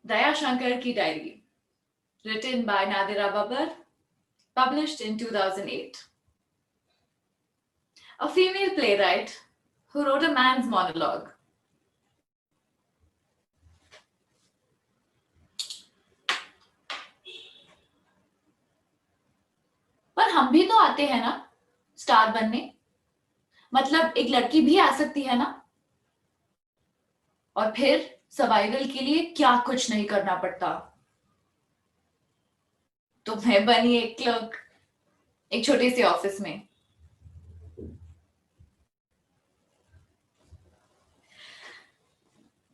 Daya Shankar Ki Diary, written by Nadira Babbar, published in 2008. A female playwright who wrote a man's monologue. पर हम भी तो आते हैं ना स्टार बनने, मतलब एक लड़की भी आ सकती है ना। और फिर सर्वाइवल के लिए क्या कुछ नहीं करना पड़ता। तो मैं बनी एक क्लर्क एक छोटे से ऑफिस में।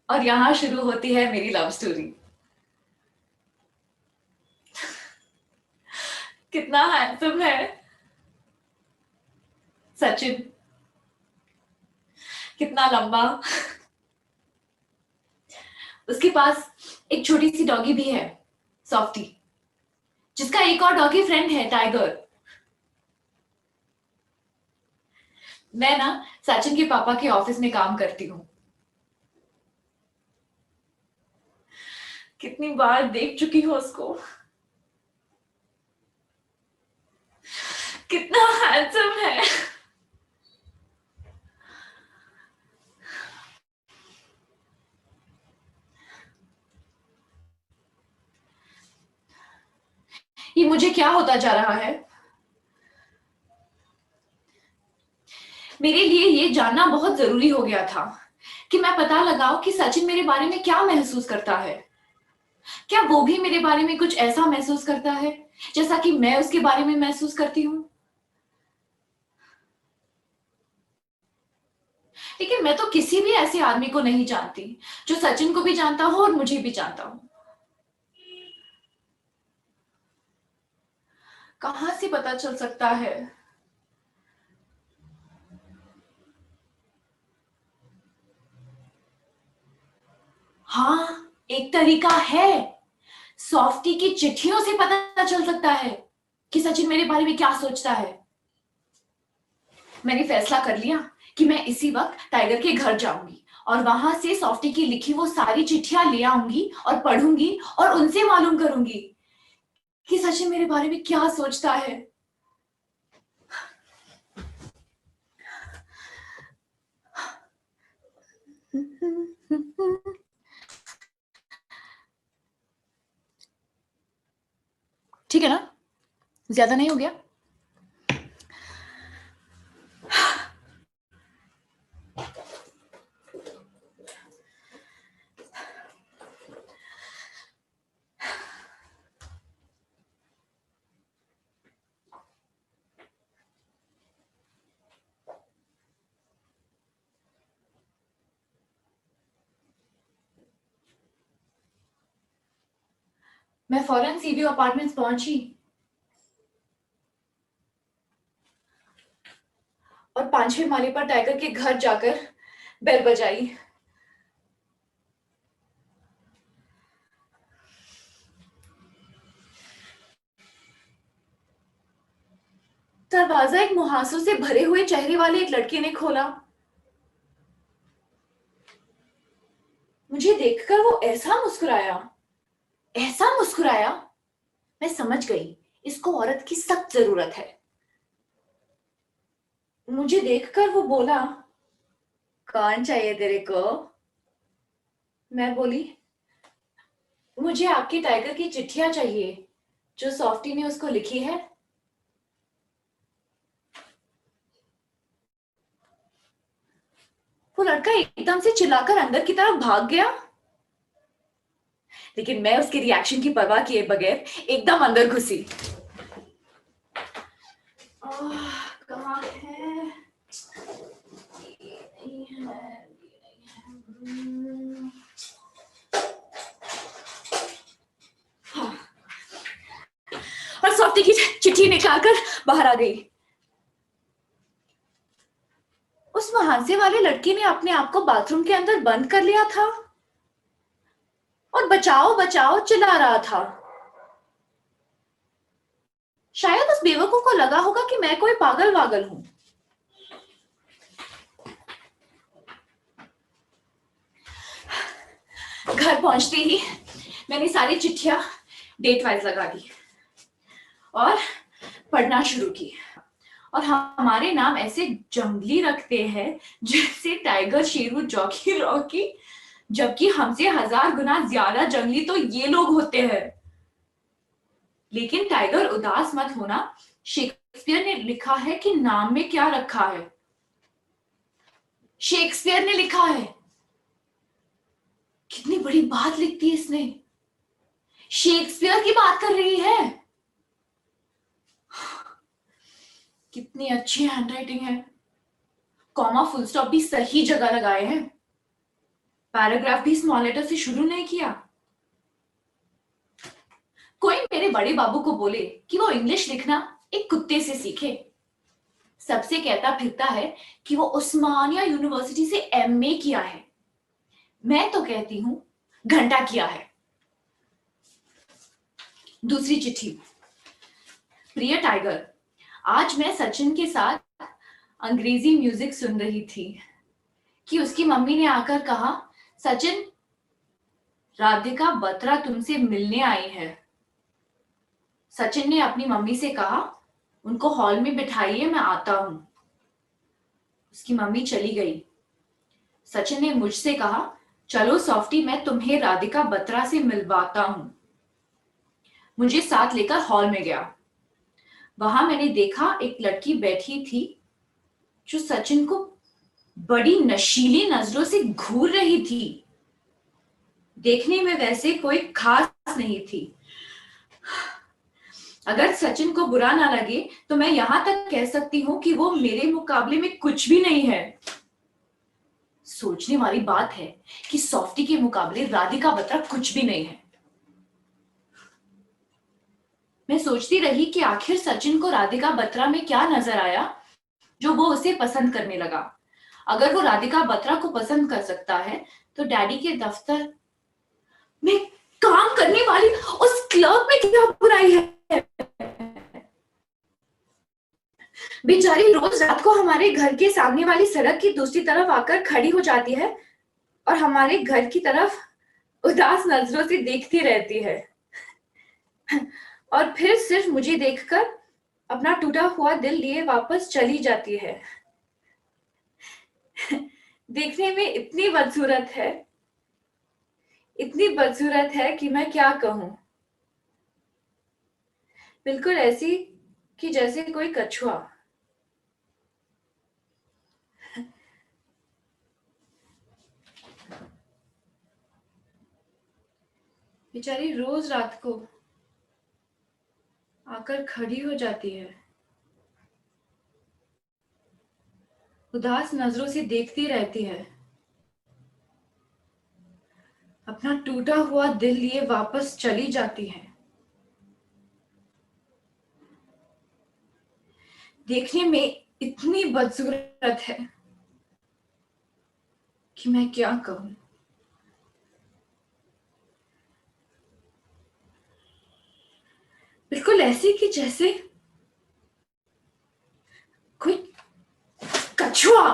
और यहां शुरू होती है मेरी लव स्टोरी। कितना हैंडसम है सचिन, कितना लंबा। उसके पास एक छोटी सी डॉगी भी है, सॉफ्टी, जिसका एक और डॉगी फ्रेंड है, टाइगर। मैं ना सचिन के पापा के ऑफिस में काम करती हूँ। कितनी बार देख चुकी हूँ उसको। कितना हैंडसम है। ये मुझे क्या होता जा रहा है। मेरे लिए ये जानना बहुत जरूरी हो गया था कि मैं पता लगाऊं कि सचिन मेरे बारे में क्या महसूस करता है। क्या वो भी मेरे बारे में कुछ ऐसा महसूस करता है जैसा कि मैं उसके बारे में महसूस करती हूँ। लेकिन मैं तो किसी भी ऐसे आदमी को नहीं जानती जो सचिन को भी जानता हो और मुझे भी जानता हो। कहां से पता चल सकता है। हाँ, एक तरीका है। सॉफ्टी की चिट्ठियों से पता चल सकता है कि सचिन मेरे बारे में क्या सोचता है। मैंने फैसला कर लिया कि मैं इसी वक्त टाइगर के घर जाऊंगी और वहां से सॉफ्टी की लिखी वो सारी चिट्ठियां ले आऊंगी और पढ़ूंगी और उनसे मालूम करूंगी कि सचिन मेरे बारे में क्या सोचता है। ठीक है ना, ज्यादा नहीं हो गया। मैं फौरन सीवीओ अपार्टमेंट्स पहुंची और 5वें माले पर टाइगर के घर जाकर बेल बजाई। दरवाजा एक मुहासों से भरे हुए चेहरे वाले एक लड़के ने खोला। मुझे देखकर वो ऐसा मुस्कुराया। मैं समझ गई इसको औरत की सख्त जरूरत है। मुझे देखकर वो बोला, कौन चाहिए तेरे को। मैं बोली, मुझे आपकी टाइगर की चिट्ठियां चाहिए जो सॉफ्टी ने उसको लिखी है। वो लड़का एकदम से चिल्लाकर अंदर की तरफ भाग गया, लेकिन मैं उसके रिएक्शन की परवाह किए बगैर एकदम अंदर घुसी। कहाँ है, ये नहीं है, ये नहीं है। हाँ। और सॉफ्टी की चिट्ठी निकालकर बाहर आ गई। उस महांसे वाले लड़के ने अपने आप को बाथरूम के अंदर बंद कर लिया था और बचाओ बचाओ चिल्ला रहा था। शायद उस बेवकूफ को लगा होगा कि मैं कोई पागल वागल हूं। घर पहुंचते ही मैंने सारी चिट्ठियां डेट वाइज लगा दी और पढ़ना शुरू की। और हमारे नाम ऐसे जंगली रखते हैं जैसे टाइगर, शेरू, जॉकी, रॉकी, जबकि हमसे 1000 गुना ज्यादा जंगली तो ये लोग होते हैं। लेकिन टाइगर, उदास मत होना। शेक्सपियर ने लिखा है कि नाम में क्या रखा है। शेक्सपियर ने लिखा है। कितनी बड़ी बात लिखती है इसने। शेक्सपियर की बात कर रही है। कितनी अच्छी हैंडराइटिंग है। कॉमा फुल स्टॉप भी सही जगह लगाए हैं। पैराग्राफ भी स्मॉल लेटर से शुरू नहीं किया। कोई मेरे बड़े बाबू को बोले कि वो इंग्लिश लिखना एक कुत्ते से सीखे। सबसे कहता फिरता है कि वो उस्मानिया यूनिवर्सिटी से एमए किया है। मैं तो कहती हूं घंटा किया है। दूसरी चिट्ठी। प्रिय टाइगर, आज मैं सचिन के साथ अंग्रेजी म्यूजिक सुन रही थी कि उसकी मम्मी ने आकर कहा, सचिन, राधिका बत्रा तुमसे मिलने आई है। सचिन ने अपनी मम्मी से कहा, उनको हॉल में बिठाइए, मैं आता हूं। उसकी मम्मी चली गई। सचिन ने मुझसे कहा, चलो सॉफ्टी, मैं तुम्हें राधिका बत्रा से मिलवाता हूं। मुझे साथ लेकर हॉल में गया। वहां मैंने देखा एक लड़की बैठी थी जो सचिन को बड़ी नशीली नजरों से घूर रही थी। देखने में वैसे कोई खास नहीं थी। अगर सचिन को बुरा ना लगे तो मैं यहां तक कह सकती हूं कि वो मेरे मुकाबले में कुछ भी नहीं है। सोचने वाली बात है कि सॉफ्टी के मुकाबले राधिका बत्रा कुछ भी नहीं है। मैं सोचती रही कि आखिर सचिन को राधिका बत्रा में क्या नजर आया जो वो उसे पसंद करने लगा। अगर वो राधिका बत्रा को पसंद कर सकता है तो डैडी के दफ्तर में काम करने वाली उस क्लर्क में क्या बुराई है। बेचारी रोज रात को हमारे घर के सामने वाली सड़क की दूसरी तरफ आकर खड़ी हो जाती है और हमारे घर की तरफ उदास नजरों से देखती रहती है और फिर सिर्फ मुझे देखकर अपना टूटा हुआ दिल लिए वापस चली जाती है। देखने में इतनी बदसूरत है कि मैं क्या कहूं। बिल्कुल ऐसी कि जैसे कोई कछुआ। बेचारी रोज रात को आकर खड़ी हो जाती है, उदास नजरों से देखती रहती है, अपना टूटा हुआ दिल लिए वापस चली जाती है। देखने में इतनी बदसूरत है कि मैं क्या कहूं। बिल्कुल ऐसी कि जैसे कोई कछुआ